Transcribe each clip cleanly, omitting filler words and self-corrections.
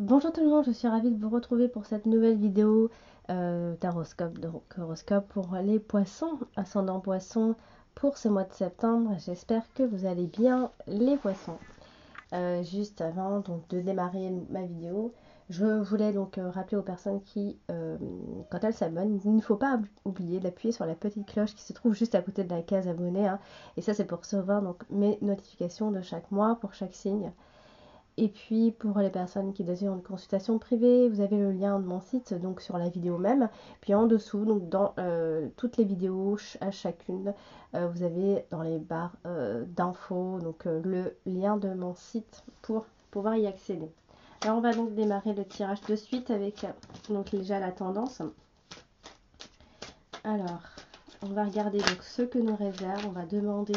Bonjour tout le monde, je suis ravie de vous retrouver pour cette nouvelle vidéo d'horoscope, donc horoscope pour les poissons, ascendant poisson pour ce mois de septembre. J'espère que vous allez bien les poissons. Juste avant donc de démarrer ma vidéo, je voulais donc rappeler aux personnes qui, quand elles s'abonnent, il ne faut pas oublier d'appuyer sur la petite cloche qui se trouve juste à côté de la case abonné, hein. Et ça c'est pour recevoir donc mes notifications de chaque mois pour chaque signe. Et puis pour les personnes qui désirent une consultation privée, vous avez le lien de mon site donc sur la vidéo même. Puis en dessous, donc dans toutes les vidéos, à chacune, vous avez dans les barres d'infos donc le lien de mon site pour pouvoir y accéder. Alors on va donc démarrer le tirage de suite avec donc déjà la tendance. Alors on va regarder donc ce que nous réserve. On va demander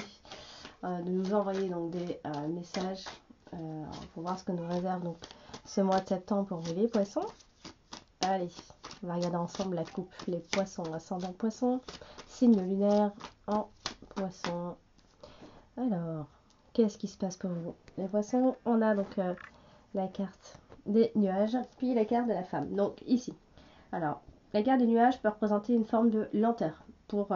de nous envoyer donc des messages pour voir ce que nous réserve donc ce mois de septembre pour vous les poissons. Allez, on va regarder ensemble la coupe, les poissons, ascendant poisson, signe lunaire en poisson. Alors, qu'est-ce qui se passe pour vous les poissons? On a donc la carte des nuages, puis la carte de la femme. Donc ici, alors, la carte des nuages peut représenter une forme de lenteur pour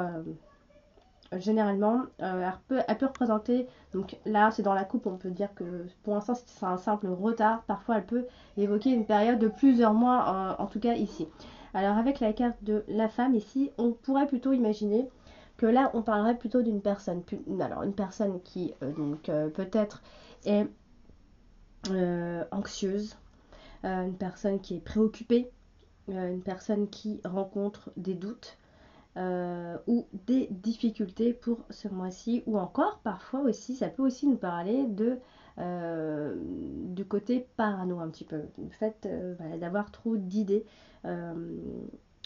généralement, elle peut représenter, donc là c'est dans la coupe, on peut dire que pour l'instant c'est un simple retard, parfois elle peut évoquer une période de plusieurs mois, en tout cas ici. Alors avec la carte de la femme ici, on pourrait plutôt imaginer que là on parlerait plutôt d'une personne, alors une personne qui peut-être est anxieuse, une personne qui est préoccupée, une personne qui rencontre des doutes, ou des difficultés pour ce mois-ci, ou encore parfois aussi ça peut aussi nous parler de du côté parano un petit peu, le fait voilà, d'avoir trop d'idées. Euh,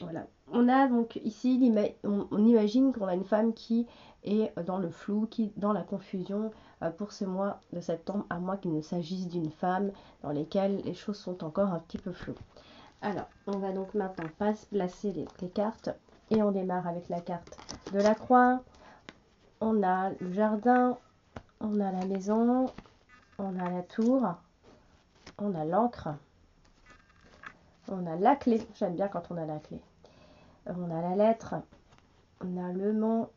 voilà, on a donc ici on imagine qu'on a une femme qui est dans le flou, qui est dans la confusion pour ce mois de septembre, à moins qu'il ne s'agisse d'une femme dans lesquelles les choses sont encore un petit peu floues. Alors, on va donc maintenant placer les cartes et on démarre avec la carte de la croix. On a le jardin, on a la maison, on a la tour, on a l'encre, on a la clé. J'aime bien quand on a la clé. On a la lettre, on a le mont,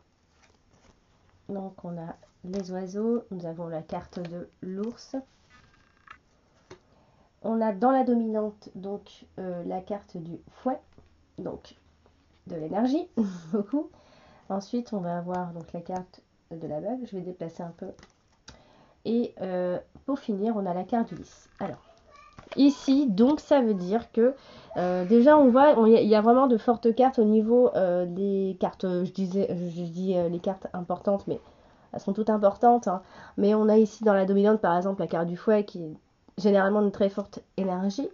donc on a les oiseaux, nous avons la carte de l'ours. On a dans la dominante donc la carte du fouet, donc de l'énergie, beaucoup. Ensuite, on va avoir donc la carte de la bague. Je vais déplacer un peu. Et pour finir, on a la carte du lys. Alors, ici, donc, ça veut dire que déjà, on voit, il y a vraiment de fortes cartes au niveau des cartes. Je dis les cartes importantes, mais elles sont toutes importantes, hein. Mais on a ici dans la dominante, par exemple, la carte du fouet qui est généralement une très forte énergie.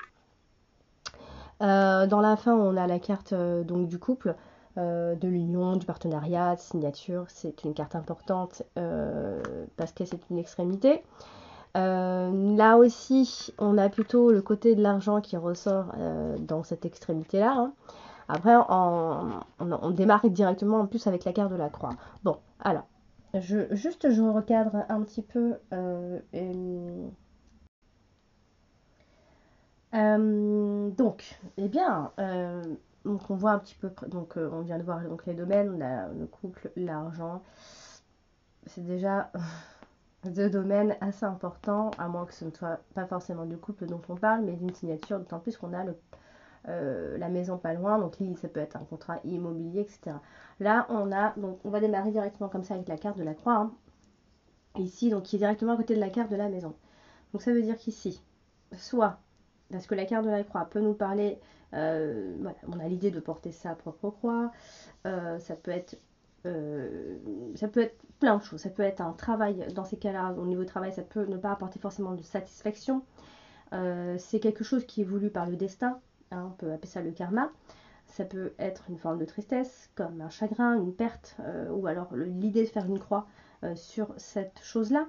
Dans la fin, on a la carte donc du couple, de l'union, du partenariat, de signature. C'est une carte importante parce que c'est une extrémité. Là aussi, on a plutôt le côté de l'argent qui ressort dans cette extrémité-là, hein. Après, on démarre directement en plus avec la carte de la croix. Bon, alors, je recadre un petit peu. Donc, eh bien, donc on voit un petit peu, donc on vient de voir donc les domaines, on a le couple, l'argent. C'est déjà deux domaines assez importants, à moins que ce ne soit pas forcément du couple dont on parle, mais d'une signature, d'autant plus qu'on a la maison pas loin, donc ça peut être un contrat immobilier, etc. Là, donc on va démarrer directement comme ça avec la carte de la croix, hein, ici, donc qui est directement à côté de la carte de la maison. Donc ça veut dire qu'ici, soit parce que la carte de la croix peut nous parler, voilà, on a l'idée de porter sa propre croix, ça peut être plein de choses, ça peut être un travail, dans ces cas-là, au niveau du travail, ça peut ne pas apporter forcément de satisfaction, c'est quelque chose qui est voulu par le destin, hein, on peut appeler ça le karma, ça peut être une forme de tristesse, comme un chagrin, une perte, ou alors l'idée de faire une croix sur cette chose-là.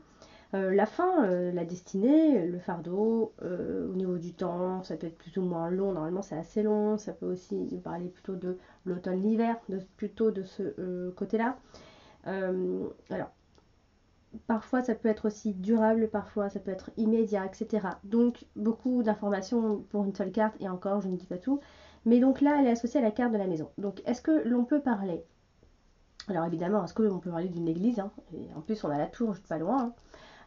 La fin, la destinée, le fardeau, au niveau du temps, ça peut être plus ou moins long, normalement c'est assez long, ça peut aussi nous parler plutôt de l'automne, l'hiver, plutôt de ce côté-là. Alors, parfois ça peut être aussi durable, parfois ça peut être immédiat, etc. Donc beaucoup d'informations pour une seule carte, et encore je ne dis pas tout. Mais donc là elle est associée à la carte de la maison. Donc est-ce que l'on peut parler, alors évidemment est-ce que l'on peut parler d'une église, hein, et en plus on a la tour juste pas loin, hein.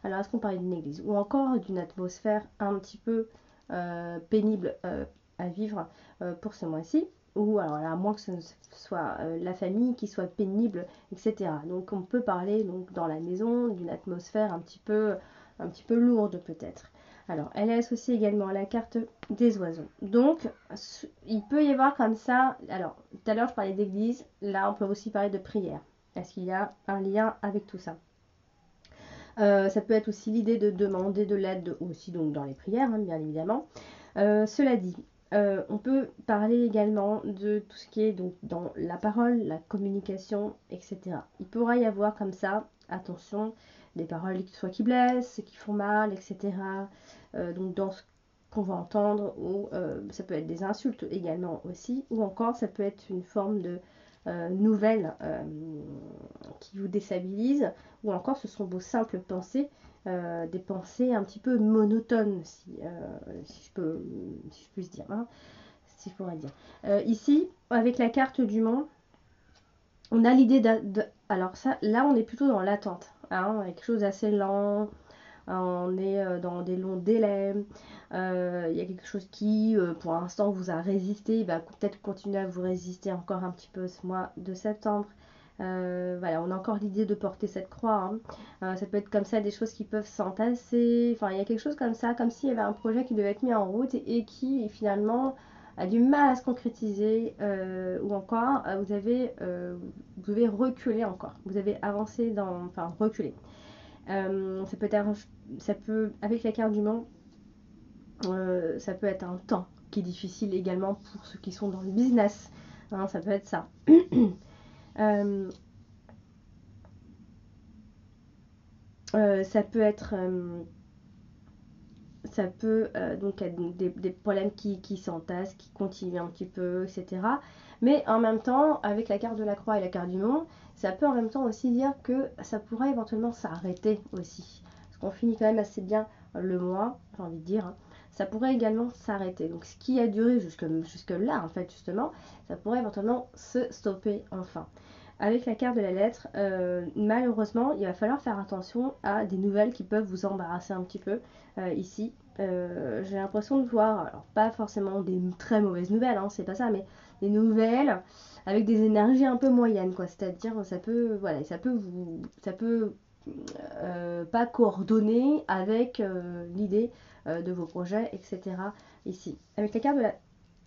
Alors est-ce qu'on parle d'une église ou encore d'une atmosphère un petit peu pénible à vivre pour ce mois-ci, ou alors à moins que ce soit la famille qui soit pénible, etc. Donc on peut parler donc dans la maison d'une atmosphère un petit peu lourde peut-être. Alors elle est associée également à la carte des oiseaux. Donc il peut y avoir comme ça, alors tout à l'heure je parlais d'église, là on peut aussi parler de prière. Est-ce qu'il y a un lien avec tout ça? Ça peut être aussi l'idée de demander de l'aide aussi donc dans les prières, hein, bien évidemment. Cela dit, on peut parler également de tout ce qui est donc dans la parole, la communication, etc. Il pourra y avoir comme ça, attention, des paroles soit qui blessent, qui font mal, etc. Donc dans ce qu'on va entendre, ou ça peut être des insultes également aussi, ou encore ça peut être une forme de nouvelles qui vous déstabilisent, ou encore ce sont vos simples pensées, des pensées un petit peu monotones, si je puis dire, hein, si je pourrais dire. Ici, avec la carte du monde, on a l'idée alors ça, là on est plutôt dans l'attente, hein, quelque chose d'assez lent, on est dans des longs délais, il y a quelque chose qui, pour l'instant, vous a résisté, va peut-être continuer à vous résister encore un petit peu ce mois de septembre. Voilà, on a encore l'idée de porter cette croix, hein. Ça peut être comme ça des choses qui peuvent s'entasser, enfin il y a quelque chose comme ça, comme s'il y avait un projet qui devait être mis en route et qui finalement a du mal à se concrétiser, ou encore vous devez reculer encore, vous avez avancé enfin reculer. Ça peut être, ça peut, avec la carte du monde, ça peut être un temps qui est difficile également pour ceux qui sont dans le business, hein, ça peut être ça. euh, ça peut être ça peut donc être des problèmes qui s'entassent, qui continuent un petit peu, etc. Mais en même temps, avec la carte de la croix et la carte du monde, ça peut en même temps aussi dire que ça pourrait éventuellement s'arrêter aussi. Parce qu'on finit quand même assez bien le mois, j'ai envie de dire, hein. Ça pourrait également s'arrêter. Donc ce qui a duré jusque là, en fait, justement, ça pourrait éventuellement se stopper enfin. Avec la carte de la lettre, malheureusement, il va falloir faire attention à des nouvelles qui peuvent vous embarrasser un petit peu ici. J'ai l'impression de voir, alors pas forcément des très mauvaises nouvelles, hein, c'est pas ça, mais des nouvelles avec des énergies un peu moyennes, quoi. C'est-à-dire, ça peut, voilà, ça peut pas coordonner avec l'idée de vos projets, etc. Ici. Avec la carte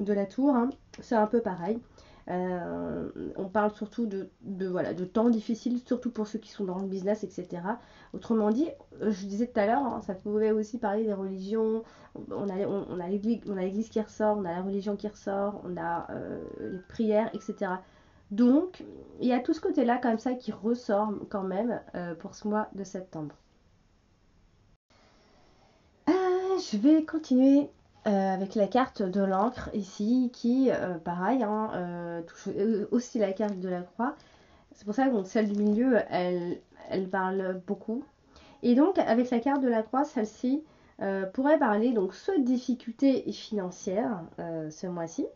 de la tour, hein, c'est un peu pareil. On parle surtout voilà, de temps difficiles, surtout pour ceux qui sont dans le business, etc. Autrement dit, je disais tout à l'heure, hein, ça pouvait aussi parler des religions. On a l'église qui ressort, on a la religion qui ressort, on a les prières, etc. Donc, il y a tout ce côté-là comme ça qui ressort quand même pour ce mois de septembre. Je vais continuer avec la carte de l'encre ici, qui, pareil, hein, touche aussi la carte de la croix. C'est pour ça que donc, celle du milieu, elle parle beaucoup. Et donc, avec la carte de la croix, celle-ci pourrait parler donc soit de difficultés financières ce mois-ci,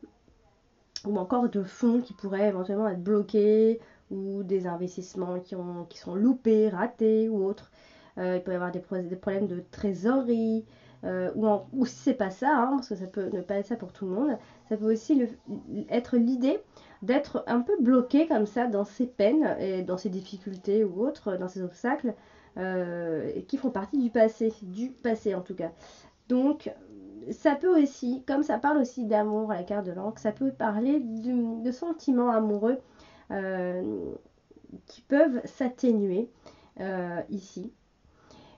ou encore de fonds qui pourraient éventuellement être bloqués, ou des investissements qui sont loupés, ratés ou autres. Il peut y avoir des problèmes de trésorerie, ou si c'est pas ça, hein, parce que ça peut ne pas être ça pour tout le monde, ça peut aussi être l'idée d'être un peu bloqué comme ça dans ses peines, et dans ses difficultés ou autres, dans ses obstacles, qui font partie du passé en tout cas. Donc, ça peut aussi, comme ça parle aussi d'amour à la carte de l'encre, ça peut parler de sentiments amoureux euh, qui peuvent s'atténuer ici.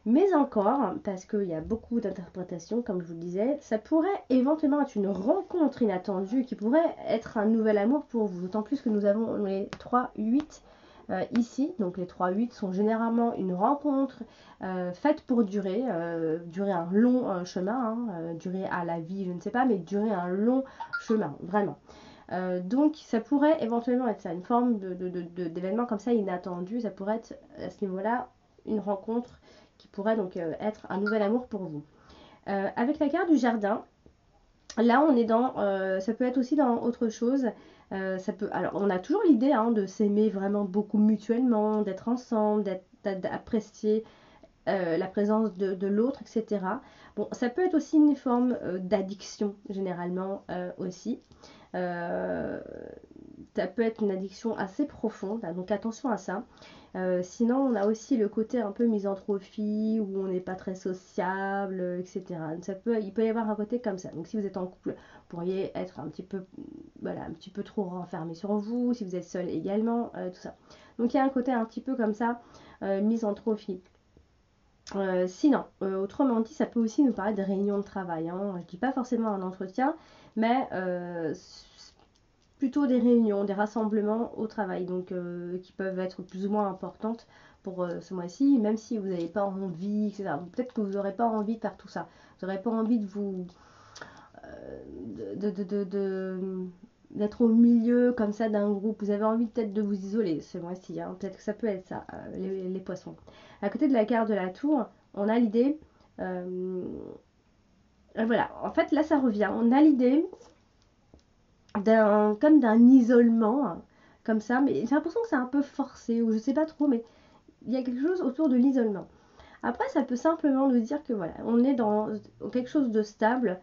Mais encore, parce qu'il y a beaucoup d'interprétations, comme je vous le disais, ça pourrait éventuellement être une rencontre inattendue qui pourrait être un nouvel amour pour vous. D'autant plus que nous avons les 3-8 ici. Donc les 3-8 sont généralement une rencontre faite pour durer un long chemin, hein, durer à la vie, je ne sais pas, mais durer un long chemin, vraiment. Donc ça pourrait éventuellement être ça, une forme d'événement comme ça inattendu. Ça pourrait être à ce niveau-là une rencontre qui pourrait donc être un nouvel amour pour vous. Avec la carte du jardin, là on est dans, ça peut être aussi dans autre chose. Alors on a toujours l'idée hein, de s'aimer vraiment beaucoup mutuellement, d'être ensemble, d'apprécier la présence de l'autre, etc. Bon, ça peut être aussi une forme d'addiction, généralement aussi. Euh, Ça peut être une addiction assez profonde, donc attention à ça. Sinon, on a aussi le côté un peu misanthropie, où on n'est pas très sociable, etc. Il peut y avoir un côté comme ça. Donc si vous êtes en couple, vous pourriez être un petit peu, voilà, un petit peu trop renfermé sur vous, si vous êtes seul également, tout ça. Donc il y a un côté un petit peu comme ça, misanthropie. Sinon, autrement dit, ça peut aussi nous parler de réunions de travail. Hein. Je ne dis pas forcément un entretien, mais plutôt des réunions, des rassemblements au travail, donc qui peuvent être plus ou moins importantes pour ce mois-ci, même si vous n'avez pas envie, etc. Peut-être que vous n'aurez pas envie de faire tout ça. Vous n'aurez pas envie de vous d'être au milieu comme ça d'un groupe. Vous avez envie peut-être de vous isoler ce mois-ci. Hein. Peut-être que ça peut être ça, les poissons. À côté de la carte de la tour, on a l'idée. Voilà, en fait là ça revient. On a l'idée comme d'un isolement, hein, comme ça, mais j'ai l'impression que c'est un peu forcé, ou je sais pas trop, mais il y a quelque chose autour de l'isolement. Après, ça peut simplement nous dire que voilà, on est dans quelque chose de stable,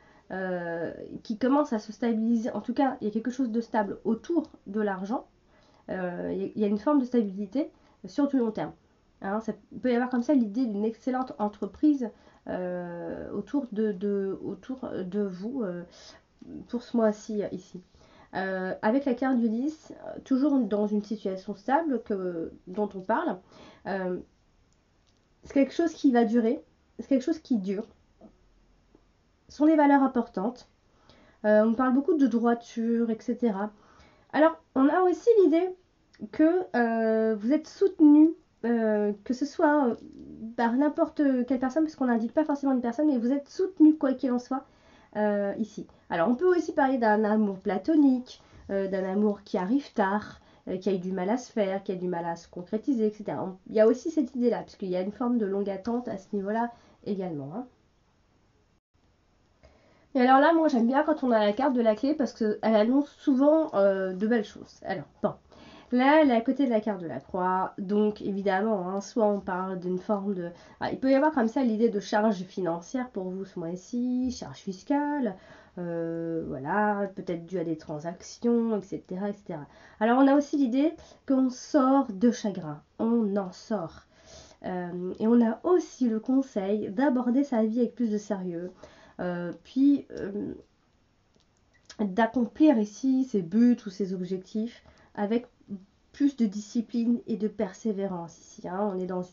qui commence à se stabiliser. En tout cas, il y a quelque chose de stable autour de l'argent. Il y a une forme de stabilité sur du long terme. Hein, ça peut y avoir comme ça l'idée d'une excellente entreprise autour de vous pour ce mois-ci ici. Avec la carte du 10, toujours dans une situation stable dont on parle, euh, c'est quelque chose qui va durer, c'est quelque chose qui dure. Ce sont des valeurs importantes. On parle beaucoup de droiture, etc. Alors, on a aussi l'idée que vous êtes soutenu, que ce soit par n'importe quelle personne, parce qu'on n'indique pas forcément une personne, mais vous êtes soutenu quoi qu'il en soit ici. Alors, on peut aussi parler d'un amour platonique, d'un amour qui arrive tard, qui a eu du mal à se faire, qui a du mal à se concrétiser, etc. Il y a aussi cette idée-là, parce qu'il y a une forme de longue attente à ce niveau-là également. Hein. Et alors là, moi j'aime bien quand on a la carte de la clé parce qu'elle annonce souvent de belles choses. Alors, bon. Là, elle est à côté de la carte de la croix, donc évidemment, hein, soit on parle d'une forme de... Ah, il peut y avoir comme ça l'idée de charge financière pour vous ce mois-ci, charge fiscale, voilà, peut-être dû à des transactions, etc., etc. Alors on a aussi l'idée qu'on sort de chagrin, on en sort. Et on a aussi le conseil d'aborder sa vie avec plus de sérieux, puis d'accomplir ici ses buts ou ses objectifs avec plus de discipline et de persévérance ici. Hein. On est dans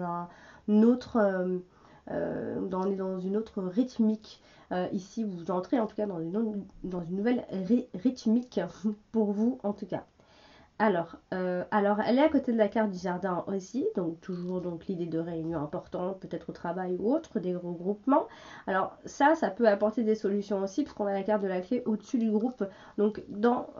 un autre, on est dans une autre rythmique ici. Vous entrez en tout cas dans une nouvelle rythmique pour vous en tout cas. Alors, elle est à côté de la carte du jardin aussi, donc toujours donc l'idée de réunion importante, peut-être au travail ou autre, des regroupements. Alors ça peut apporter des solutions aussi, parce qu'on a la carte de la clé au-dessus du groupe. Donc dans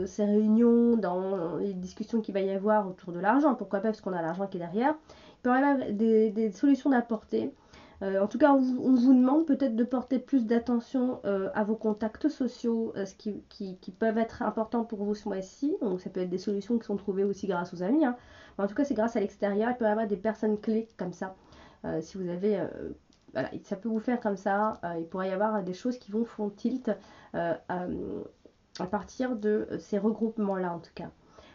ces réunions, dans les discussions qu'il va y avoir autour de l'argent, pourquoi pas, parce qu'on a l'argent qui est derrière, il peut y avoir des solutions d'apporter. En tout cas, on vous demande peut-être de porter plus d'attention à vos contacts sociaux, ce qui peuvent être importants pour vous ce mois-ci. Donc, ça peut être des solutions qui sont trouvées aussi grâce aux amis. Hein. Mais en tout cas, c'est grâce à l'extérieur. Il peut y avoir des personnes clés comme ça. Si vous avez... voilà, ça peut vous faire comme ça. Il pourrait y avoir des choses qui font tilt à partir de ces regroupements-là, en tout cas.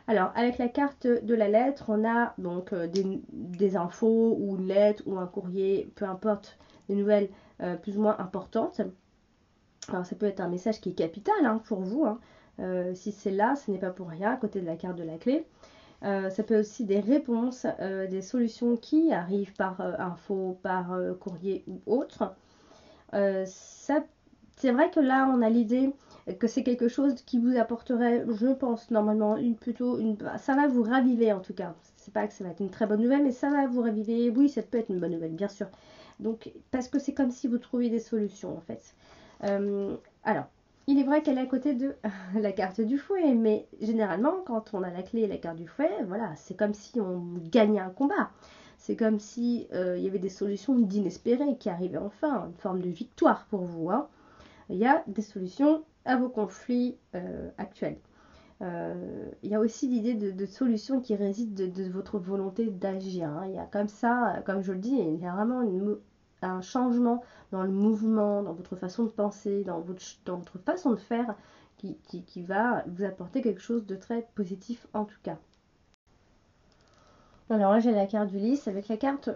Alors, avec la carte de la lettre, on a donc des infos ou une lettre ou un courrier, peu importe, des nouvelles plus ou moins importantes. Alors, ça peut être un message qui est capital hein, pour vous. Hein. Si c'est là, ce n'est pas pour rien, à côté de la carte de la clé. Ça peut aussi des réponses, des solutions qui arrivent par info, par courrier ou autre. C'est vrai que là, on a l'idée que c'est quelque chose qui vous apporterait, je pense, normalement, ça va vous raviver en tout cas. C'est pas que ça va être une très bonne nouvelle, mais ça va vous raviver. Oui, ça peut être une bonne nouvelle, bien sûr. Donc, parce que c'est comme si vous trouviez des solutions, en fait. Alors, il est vrai qu'elle est à côté de la carte du fouet, mais généralement, quand on a la clé et la carte du fouet, voilà, c'est comme si on gagnait un combat. c'est comme si il y avait des solutions d'inespérées qui arrivaient enfin, une forme de victoire pour vous, hein. Il y a des solutions à vos conflits actuels. Il y a aussi l'idée de solution qui réside de votre volonté d'agir, hein. Il y a comme ça, comme je le dis, il y a vraiment un changement dans le mouvement, dans votre façon de penser, dans votre façon de faire qui va vous apporter quelque chose de très positif en tout cas. Alors là j'ai la carte du lys. Avec la carte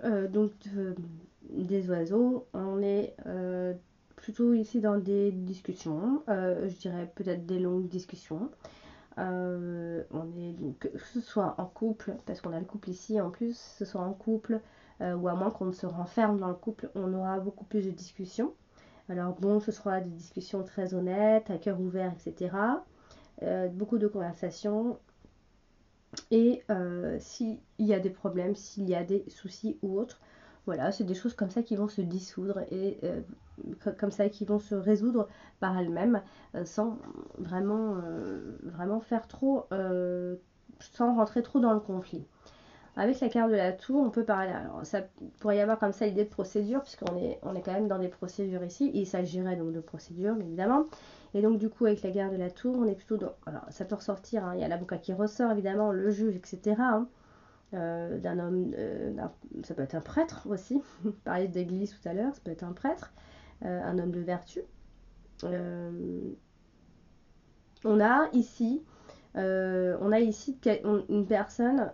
des oiseaux, on est plutôt ici dans des discussions, je dirais peut-être des longues discussions. On est donc, que ce soit en couple, parce qu'on a le couple ici en plus, que ce soit en couple ou à moins qu'on ne se renferme dans le couple, on aura beaucoup plus de discussions. Alors bon, ce sera des discussions très honnêtes, à cœur ouvert, etc. Beaucoup de conversations. Et s'il y a des problèmes, s'il y a des soucis ou autres, voilà, c'est des choses comme ça qui vont se dissoudre et comme ça qui vont se résoudre par elles-mêmes sans vraiment faire trop, sans rentrer trop dans le conflit. Avec la carte de la tour, on peut parler. Alors, ça pourrait y avoir comme ça l'idée de procédure, puisqu'on est quand même dans des procédures ici. Il s'agirait donc de procédure, évidemment. Et donc, du coup, avec la carte de la tour, on est plutôt dans. Alors, ça peut ressortir, hein, il y a l'avocat qui ressort, évidemment, le juge, etc. Hein, d'un homme. Ça peut être un prêtre aussi. Parler d'église tout à l'heure, ça peut être un prêtre, un homme de vertu. On a ici une personne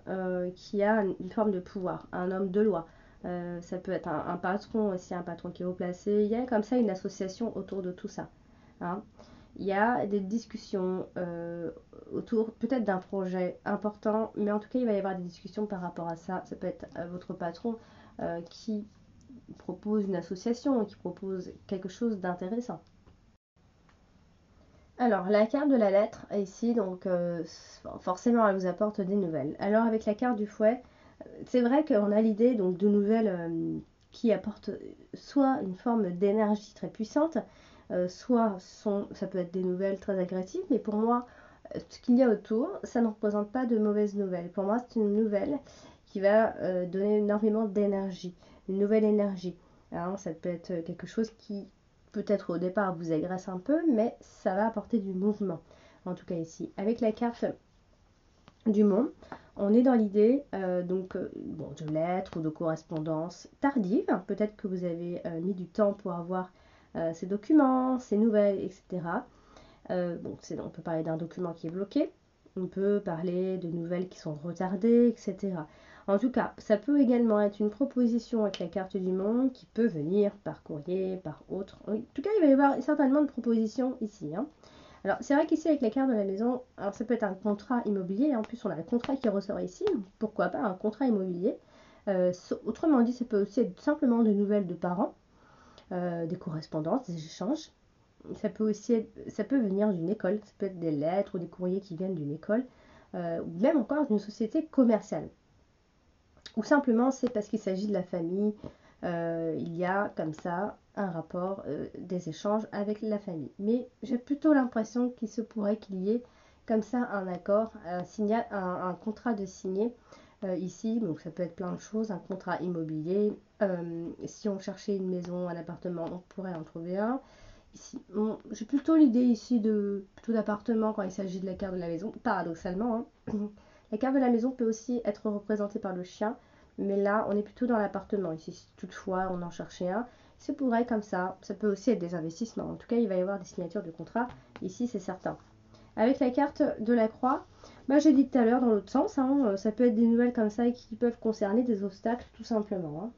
qui a une forme de pouvoir, un homme de loi. Ça peut être un patron aussi, un patron qui est haut placé. Il y a comme ça une association autour de tout ça, hein. Il y a des discussions autour peut-être d'un projet important, mais en tout cas il va y avoir des discussions par rapport à ça. Ça peut être votre patron qui propose une association, qui propose quelque chose d'intéressant. Alors, la carte de la lettre, ici, donc forcément, elle vous apporte des nouvelles. Alors, avec la carte du fouet, c'est vrai qu'on a l'idée donc de nouvelles qui apportent soit une forme d'énergie très puissante, soit ça peut être des nouvelles très agressives, mais pour moi, ce qu'il y a autour, ça ne représente pas de mauvaises nouvelles. Pour moi, c'est une nouvelle qui va donner énormément d'énergie, une nouvelle énergie. Alors, ça peut être quelque chose qui peut-être au départ vous agresse un peu, mais ça va apporter du mouvement. En tout cas ici, avec la carte du monde, on est dans l'idée de lettres ou de correspondance tardive. Peut-être que vous avez mis du temps pour avoir ces documents, ces nouvelles, etc. On peut parler d'un document qui est bloqué, on peut parler de nouvelles qui sont retardées, etc. En tout cas, ça peut également être une proposition avec la carte du monde qui peut venir par courrier, par autre. En tout cas, il va y avoir certainement de propositions ici, hein. Alors, c'est vrai qu'ici, avec la carte de la maison, alors ça peut être un contrat immobilier. En plus, on a le contrat qui ressort ici. Pourquoi pas un contrat immobilier. Autrement dit, ça peut aussi être simplement de nouvelles de parents, des correspondances, des échanges. Ça peut venir d'une école, ça peut être des lettres ou des courriers qui viennent d'une école, ou même encore d'une société commerciale. Ou simplement c'est parce qu'il s'agit de la famille, il y a comme ça un rapport, des échanges avec la famille. Mais j'ai plutôt l'impression qu'il se pourrait qu'il y ait comme ça un accord, un contrat de signé ici, donc ça peut être plein de choses, un contrat immobilier. Si on cherchait une maison, un appartement, on pourrait en trouver un. Ici, j'ai plutôt l'idée ici plutôt d'appartement quand il s'agit de la carte de la maison, paradoxalement, hein. La carte de la maison peut aussi être représentée par le chien, mais là on est plutôt dans l'appartement. Ici, si toutefois on en cherchait un, ça pourrait comme ça peut aussi être des investissements. En tout cas, il va y avoir des signatures de contrat, ici c'est certain. Avec la carte de la croix, j'ai dit tout à l'heure dans l'autre sens, hein, ça peut être des nouvelles comme ça qui peuvent concerner des obstacles tout simplement, hein.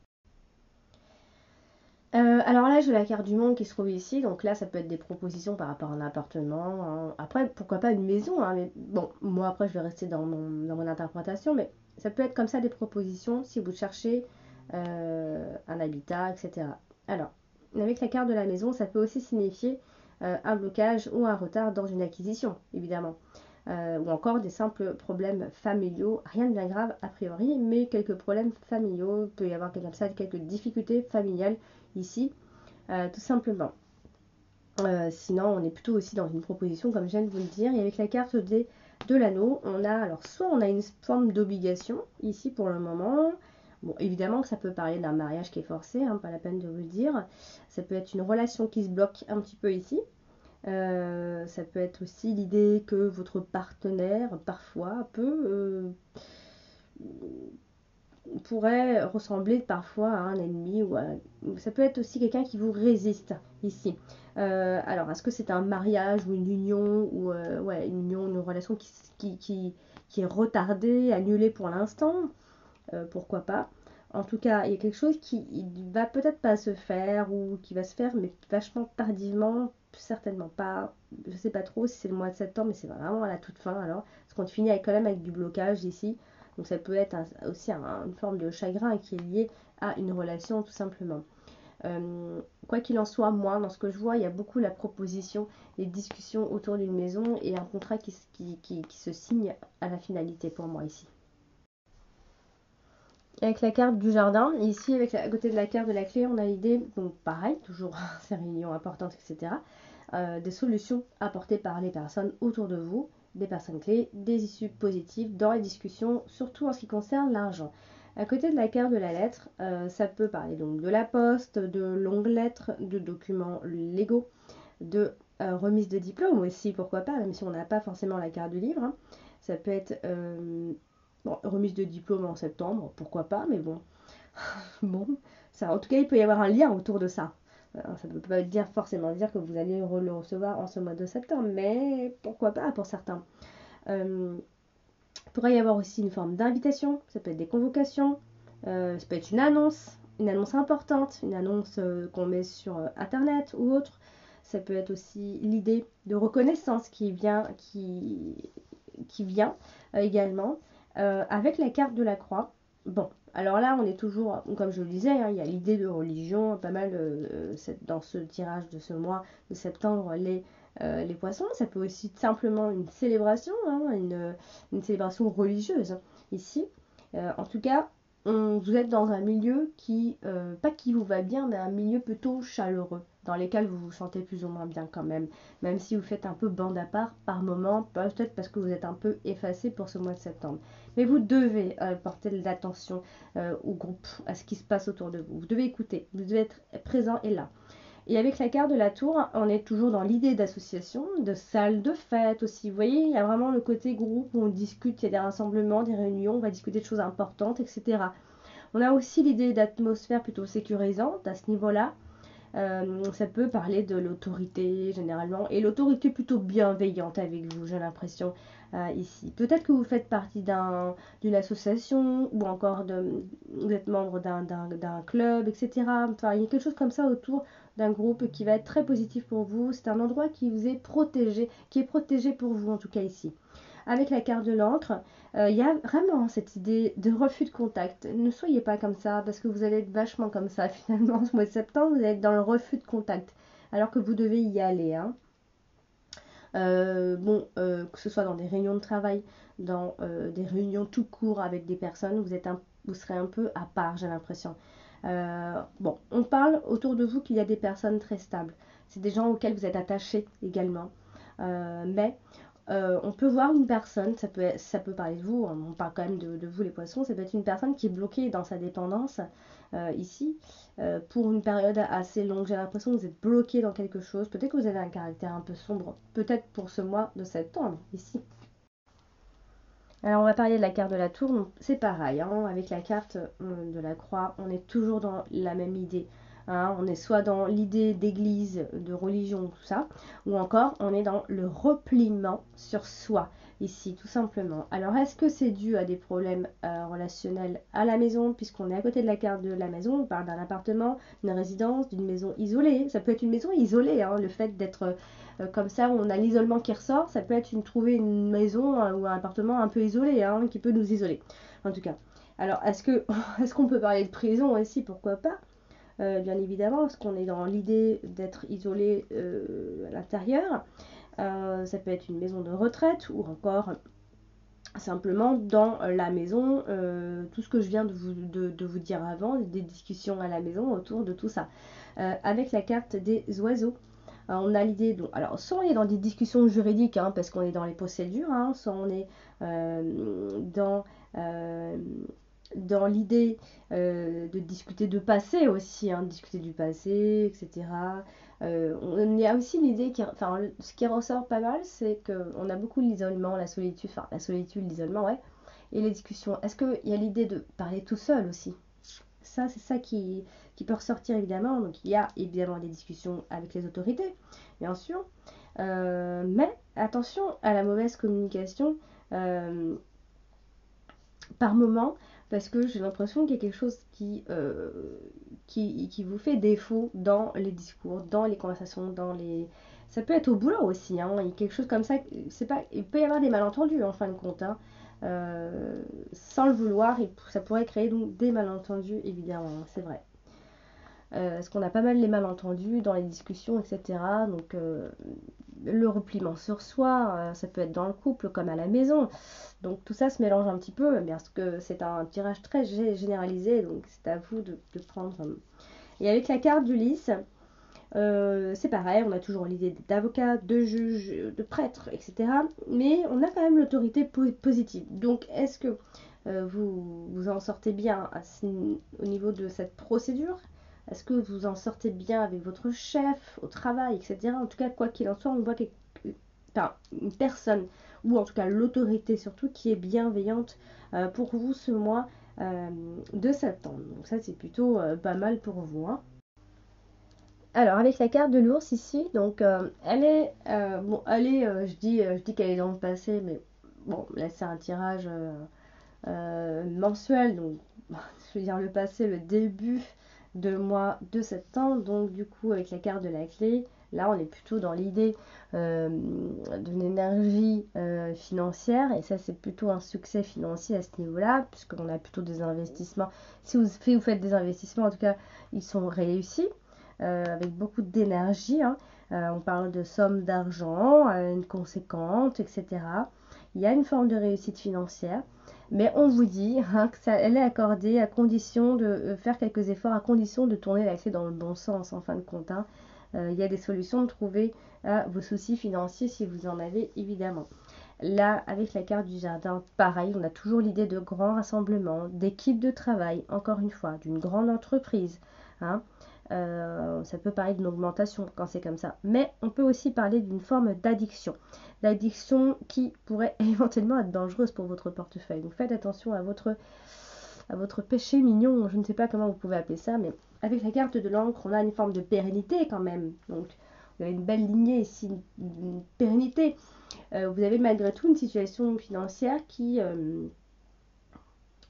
Alors là, j'ai la carte du monde qui se trouve ici. Donc là, ça peut être des propositions par rapport à un appartement, hein. Après, pourquoi pas une maison, hein, mais bon, moi après, je vais rester dans mon interprétation. Mais ça peut être comme ça des propositions si vous cherchez un habitat, etc. Alors, avec la carte de la maison, ça peut aussi signifier un blocage ou un retard dans une acquisition, évidemment. Ou encore des simples problèmes familiaux, rien de bien grave a priori, mais quelques problèmes familiaux, il peut y avoir comme ça quelques difficultés familiales ici, tout simplement. Sinon, on est plutôt aussi dans une proposition, comme je viens de vous le dire, et avec la carte de l'anneau, on a alors soit on a une forme d'obligation ici pour le moment, Bon, évidemment que ça peut parler d'un mariage qui est forcé, hein, pas la peine de vous le dire. Ça peut être une relation qui se bloque un petit peu ici. Ça peut être aussi l'idée que votre partenaire, parfois, pourrait ressembler parfois à un ennemi ça peut être aussi quelqu'un qui vous résiste ici. Alors, est-ce que c'est un mariage ou une union ou ouais, une union, une relation qui est retardée, annulée pour l'instant? Pourquoi pas. En tout cas, il y a quelque chose qui va peut-être pas se faire ou qui va se faire, mais vachement tardivement, certainement pas. Je sais pas trop si c'est le mois de septembre, mais c'est vraiment à la toute fin alors. Parce qu'on finit quand même avec du blocage ici. Donc ça peut être aussi une forme de chagrin qui est lié à une relation tout simplement. Quoi qu'il en soit, moi, dans ce que je vois, il y a beaucoup la proposition, les discussions autour d'une maison et un contrat qui se signe à la finalité pour moi ici. Avec la carte du jardin, ici à côté de la carte de la clé, on a l'idée, donc pareil, toujours ces réunions importantes, etc. Des solutions apportées par les personnes autour de vous, des personnes clés, des issues positives dans les discussions, surtout en ce qui concerne l'argent. À côté de la carte de la lettre, ça peut parler donc de la poste, de longues lettres, de documents légaux, de remise de diplôme aussi, pourquoi pas, même si on n'a pas forcément la carte du livre. Hein. Ça peut être bon, remise de diplôme en septembre, pourquoi pas, mais bon. Bon, ça, en tout cas, il peut y avoir un lien autour de ça. Ça ne peut pas forcément dire que vous allez le recevoir en ce mois de septembre, mais pourquoi pas pour certains. Il pourrait y avoir aussi une forme d'invitation, ça peut être des convocations, ça peut être une annonce importante, une annonce qu'on met sur Internet ou autre. Ça peut être aussi l'idée de reconnaissance qui vient également avec la carte de la croix. Bon, alors là, on est toujours, comme je le disais, hein, il y a l'idée de religion, pas mal dans ce tirage de ce mois de septembre, les poissons. Ça peut aussi être simplement une célébration, hein, une célébration religieuse hein, ici. En tout cas, vous êtes dans un milieu pas qui vous va bien, mais un milieu plutôt chaleureux, dans lequel vous vous sentez plus ou moins bien quand même si vous faites un peu bande à part par moment, peut-être parce que vous êtes un peu effacé pour ce mois de septembre. Mais vous devez porter de l'attention au groupe, à ce qui se passe autour de vous. Vous devez écouter, vous devez être présent et là. Et avec la carte de la tour, on est toujours dans l'idée d'association, de salle de fête aussi. Vous voyez, il y a vraiment le côté groupe où on discute, il y a des rassemblements, des réunions, on va discuter de choses importantes, etc. On a aussi l'idée d'atmosphère plutôt sécurisante à ce niveau-là. Ça peut parler de l'autorité généralement, et l'autorité plutôt bienveillante avec vous, j'ai l'impression, ici. Peut-être que vous faites partie d'une association, ou encore vous êtes membre d'un club, etc. Enfin, il y a quelque chose comme ça autour d'un groupe qui va être très positif pour vous. C'est un endroit qui vous est protégé, qui est protégé pour vous en tout cas ici. Avec la carte de l'encre, il y a vraiment cette idée de refus de contact. Ne soyez pas comme ça, parce que vous allez être vachement comme ça finalement. Ce mois de septembre, vous allez être dans le refus de contact, alors que vous devez y aller. Hein. Que ce soit dans des réunions de travail, dans des réunions tout court avec des personnes, vous serez un peu à part, j'ai l'impression. On parle autour de vous qu'il y a des personnes très stables. C'est des gens auxquels vous êtes attachés également. Mais on peut voir une personne, ça peut parler de vous, on parle quand même de vous les poissons, ça peut être une personne qui est bloquée dans sa dépendance ici pour une période assez longue. J'ai l'impression que vous êtes bloqué dans quelque chose, peut-être que vous avez un caractère un peu sombre, peut-être pour ce mois de septembre ici. Alors on va parler de la carte de la tour, donc c'est pareil, hein, avec la carte de la croix, on est toujours dans la même idée. Hein, on est soit dans l'idée d'église, de religion, tout ça, ou encore on est dans le repliement sur soi, ici, tout simplement. Alors est-ce que c'est dû à des problèmes relationnels à la maison, puisqu'on est à côté de la carte de la maison, on parle d'un appartement, d'une résidence, d'une maison isolée. Ça peut être une maison isolée, hein, le fait d'être comme ça, on a l'isolement qui ressort, ça peut être trouver une maison ou un appartement un peu isolé, hein, qui peut nous isoler, en tout cas. Alors, est-ce qu'on peut parler de prison aussi, pourquoi pas bien évidemment, parce qu'on est dans l'idée d'être isolé à l'intérieur. Ça peut être une maison de retraite ou encore simplement dans la maison, tout ce que je viens de vous dire avant, des discussions à la maison autour de tout ça. Avec la carte des oiseaux, on a l'idée, alors soit on est dans des discussions juridiques, hein, parce qu'on est dans les procédures, hein, soit on est dans dans l'idée de discuter de passé aussi, hein, de discuter du passé, etc. On y a aussi l'idée, enfin, ce qui ressort pas mal, c'est qu'on a beaucoup l'isolement, la solitude, enfin la solitude, l'isolement, ouais, et les discussions. Est-ce qu'il y a l'idée de parler tout seul aussi? Ça, c'est ça qui peut ressortir évidemment. Donc il y a évidemment des discussions avec les autorités, bien sûr. Mais attention à la mauvaise communication euh, par moment, parce que j'ai l'impression qu'il y a quelque chose qui vous fait défaut dans les discours, dans les conversations, dans les... Ça peut être au boulot aussi, hein, il y a quelque chose comme ça, c'est pas... il peut y avoir des malentendus en fin de compte, hein. Sans le vouloir, et ça pourrait créer donc des malentendus, évidemment, hein, c'est vrai. Parce qu'on a pas mal les malentendus dans les discussions, etc. Donc le repliement sur soi, ça peut être dans le couple comme à la maison. Donc tout ça se mélange un petit peu, parce que c'est un tirage très généralisé, donc c'est à vous de prendre. Et avec la carte du lys, c'est pareil, on a toujours l'idée d'avocat, de juge, de prêtre, etc. Mais on a quand même l'autorité positive. Donc est-ce que vous en sortez bien au niveau de cette procédure? Est-ce que vous en sortez bien avec votre chef, au travail, etc. En tout cas, quoi qu'il en soit, on voit une personne, ou en tout cas l'autorité surtout, qui est bienveillante pour vous ce mois de septembre. Donc ça, c'est plutôt pas mal pour vous, hein. Alors avec la carte de l'ours ici, donc elle est, bon, je dis qu'elle est dans le passé, mais bon, là c'est un tirage mensuel, donc je veux dire le passé, le début de mois de septembre, donc du coup avec la carte de la clé, là on est plutôt dans l'idée d'une énergie financière, et ça c'est plutôt un succès financier à ce niveau-là, puisqu'on a plutôt des investissements. Si vous faites des investissements, en tout cas, ils sont réussis. Avec beaucoup d'énergie, hein. On parle de sommes d'argent, une conséquente, etc. Il y a une forme de réussite financière, mais on vous dit hein, que elle est accordée à condition de faire quelques efforts, à condition de tourner la clé dans le bon sens en fin de compte, hein. Il y a des solutions de trouver à vos soucis financiers si vous en avez évidemment. Là, avec la carte du jardin, pareil, on a toujours l'idée de grands rassemblements, d'équipes de travail, encore une fois, d'une grande entreprise, hein. Ça peut parler d'une augmentation quand c'est comme ça, mais on peut aussi parler d'une forme d'addiction. L'addiction qui pourrait éventuellement être dangereuse pour votre portefeuille. Donc faites attention à votre péché mignon, je ne sais pas comment vous pouvez appeler ça, mais avec la carte de l'encre, on a une forme de pérennité quand même. Donc vous avez une belle lignée ici, une pérennité. Vous avez malgré tout une situation financière qui,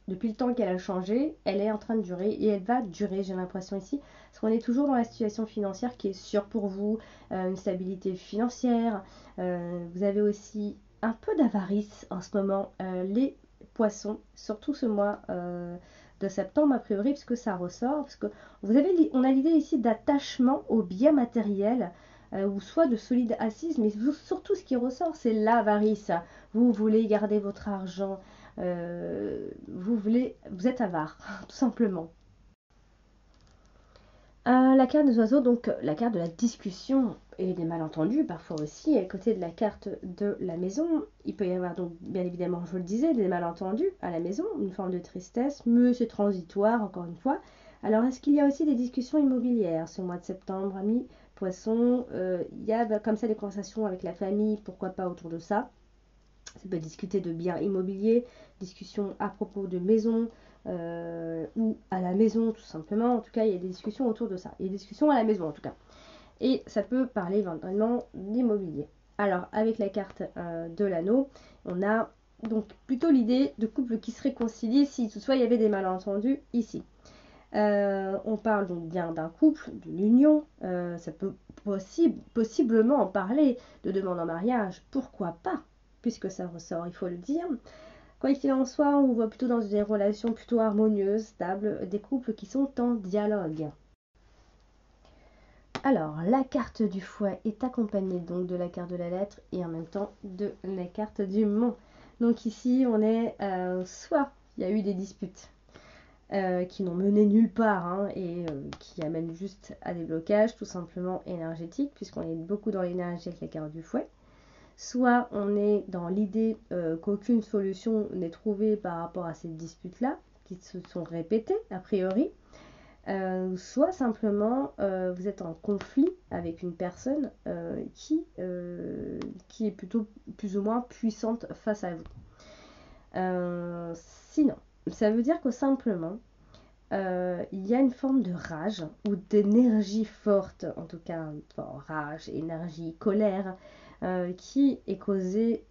depuis le temps qu'elle a changé, elle est en train de durer et elle va durer, j'ai l'impression ici, parce qu'on est toujours dans la situation financière qui est sûre pour vous, une stabilité financière. Vous avez aussi un peu d'avarice en ce moment, les poissons, surtout ce mois de septembre a priori, puisque ça ressort, parce que on a l'idée ici d'attachement aux biens matériels, ou soit de solide assise, mais surtout ce qui ressort, c'est l'avarice. Vous voulez garder votre argent, vous êtes avare, tout simplement. La carte des oiseaux, donc la carte de la discussion et des malentendus, parfois aussi, à côté de la carte de la maison, il peut y avoir donc bien évidemment, je vous le disais, des malentendus à la maison, une forme de tristesse, mais c'est transitoire, encore une fois. Alors, est-ce qu'il y a aussi des discussions immobilières ce mois de septembre, amis poissons? Il y a comme ça des conversations avec la famille, pourquoi pas autour de ça. Ça peut discuter de biens immobiliers, discussions à propos de maison, ou à la maison tout simplement. En tout cas, il y a des discussions autour de ça. Il y a des discussions à la maison en tout cas. Et ça peut parler éventuellement d'immobilier. Alors, avec la carte de l'anneau, on a donc plutôt l'idée de couple qui se réconcilie si toutefois il y avait des malentendus ici. On parle donc bien d'un couple, d'une union. Ça peut possiblement en parler de demande en mariage. Pourquoi pas, puisque ça ressort, il faut le dire. Quoi qu'il en soit, on voit plutôt dans des relations plutôt harmonieuses, stables, des couples qui sont en dialogue. Alors, la carte du fouet est accompagnée donc de la carte de la lettre et en même temps de la carte du mont. Donc ici, on est soit il y a eu des disputes qui n'ont mené nulle part, hein, et qui amènent juste à des blocages tout simplement énergétiques, puisqu'on est beaucoup dans l'énergie avec la carte du fouet. Soit on est dans l'idée qu'aucune solution n'est trouvée par rapport à cette dispute-là, qui se sont répétées a priori, soit simplement vous êtes en conflit avec une personne qui est plutôt plus ou moins puissante face à vous. Sinon, ça veut dire que simplement il y a une forme de rage ou d'énergie forte, en tout cas rage, énergie, colère, qui est causée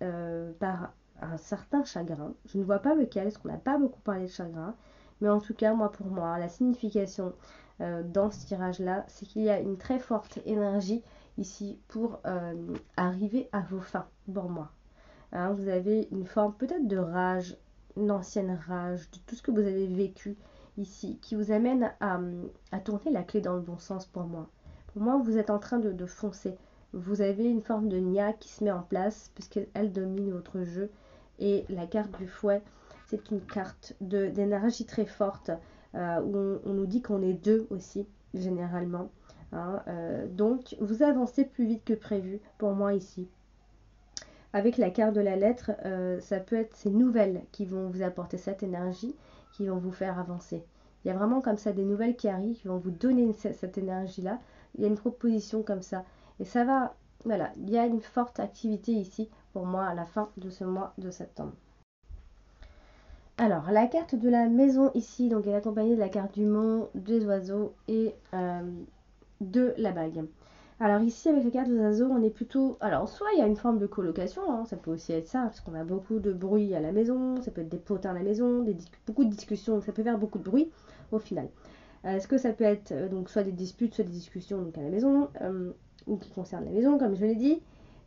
par un certain chagrin. Je ne vois pas lequel, parce qu'on n'a pas beaucoup parlé de chagrin, mais en tout cas, pour moi, la signification dans ce tirage-là, c'est qu'il y a une très forte énergie ici pour arriver à vos fins, pour moi. Hein, vous avez une forme peut-être de rage, une ancienne rage, de tout ce que vous avez vécu ici, qui vous amène à tourner la clé dans le bon sens pour moi. Pour moi, vous êtes en train de foncer. Vous avez une forme de nia qui se met en place, puisqu'elle domine votre jeu. Et la carte du fouet, c'est une carte d'énergie très forte, où on nous dit qu'on est deux aussi, généralement. Hein, donc, vous avancez plus vite que prévu, pour moi ici. Avec la carte de la lettre, ça peut être ces nouvelles qui vont vous apporter cette énergie, qui vont vous faire avancer. Il y a vraiment comme ça des nouvelles qui arrivent, qui vont vous donner cette énergie-là. Il y a une proposition comme ça. Et ça va, voilà, il y a une forte activité ici pour moi à la fin de ce mois de septembre. Alors, la carte de la maison ici, donc elle est accompagnée de la carte du mont, des oiseaux et de la bague. Alors ici, avec la carte des oiseaux, on est plutôt... Alors, soit il y a une forme de colocation, hein, ça peut aussi être ça, parce qu'on a beaucoup de bruit à la maison, ça peut être des potins à la maison, beaucoup de discussions, donc ça peut faire beaucoup de bruit au final. Est-ce que ça peut être donc soit des disputes, soit des discussions donc à la maison, ou qui concernent la maison, comme je l'ai dit,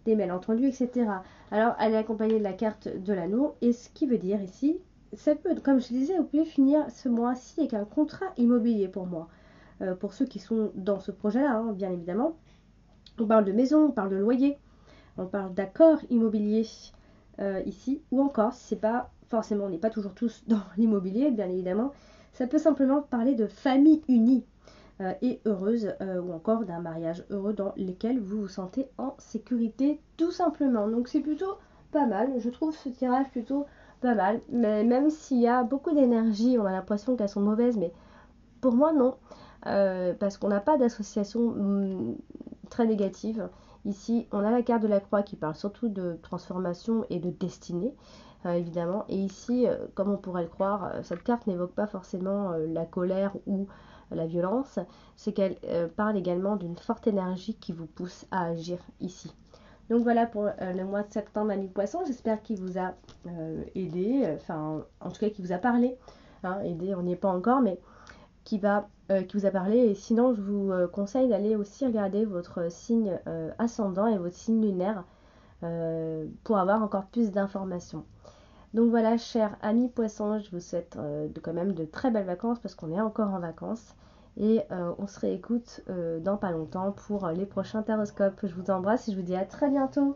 des malentendus, etc. Alors, elle est accompagnée de la carte de l'anneau, et ce qui veut dire ici, ça peut, comme je disais, vous pouvez finir ce mois-ci avec un contrat immobilier pour moi. Pour ceux qui sont dans ce projet-là, hein, bien évidemment. On parle de maison, on parle de loyer, on parle d'accord immobilier ici, ou encore, si c'est pas forcément, on n'est pas toujours tous dans l'immobilier, bien évidemment, ça peut simplement parler de famille unie et heureuse, ou encore d'un mariage heureux dans lequel vous vous sentez en sécurité, tout simplement. Donc c'est plutôt pas mal, je trouve ce tirage plutôt pas mal, mais même s'il y a beaucoup d'énergie, on a l'impression qu'elles sont mauvaises, mais pour moi non, parce qu'on n'a pas d'association très négative. Ici, on a la carte de la croix qui parle surtout de transformation et de destinée, évidemment. Et ici, comme on pourrait le croire, cette carte n'évoque pas forcément la colère ou la violence. C'est qu'elle parle également d'une forte énergie qui vous pousse à agir ici. Donc voilà pour le mois de septembre, ami poisson. J'espère qu'il vous a aidé, enfin en tout cas qu'il vous a parlé. Hein, aidé, on n'y est pas encore, mais qui vous a parlé. Et sinon, je vous conseille d'aller aussi regarder votre signe ascendant et votre signe lunaire pour avoir encore plus d'informations. Donc voilà, chers amis poissons, je vous souhaite quand même de très belles vacances parce qu'on est encore en vacances. Et on se réécoute dans pas longtemps pour les prochains taroscopes. Je vous embrasse et je vous dis à très bientôt.